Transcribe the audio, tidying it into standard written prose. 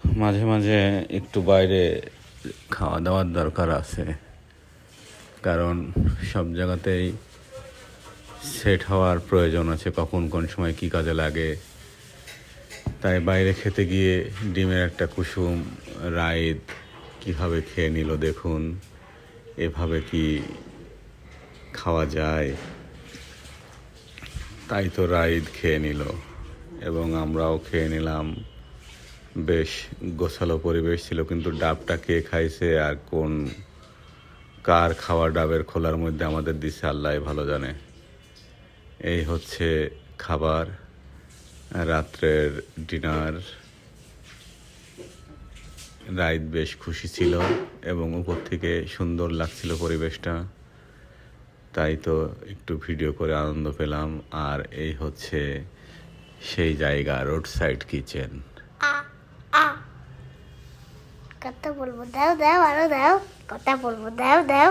মাঝে মাঝে একটু বাইরে খাওয়া দাওয়ার দরকার আছে, কারণ সব জায়গাতেই সেট হওয়ার প্রয়োজন আছে, কখন কোন সময় কী কাজে লাগে। তাই বাইরে খেতে গিয়ে ডিমের একটা কুসুম রাইদ কীভাবে খেয়ে নিল দেখুন। এভাবে কি খাওয়া যায়? তাই তো রাইদ খেয়ে নিল এবং আমরাও খেয়ে নিলাম। বেশ গোছালো পরিবেশ ছিল, কিন্তু ডাবটা কে খাইছে আর কোন কার খাওয়া ডাবের খোলার মধ্যে আমাদের দিছে আল্লাহ ভালো জানে। এই হচ্ছে খাবার, রাত্রের ডিনার। রাইদ বেশ খুশি ছিল এবং উপর থেকে সুন্দর লাগছিল পরিবেশটা, তাই তো একটু ভিডিও করে আনন্দ পেলাম। আর এই হচ্ছে সেই জায়গা, রোড সাইড কিচেন। কথা বলবো, দাও দাও, আরো দাও, কথা বলবো, দাও দাও।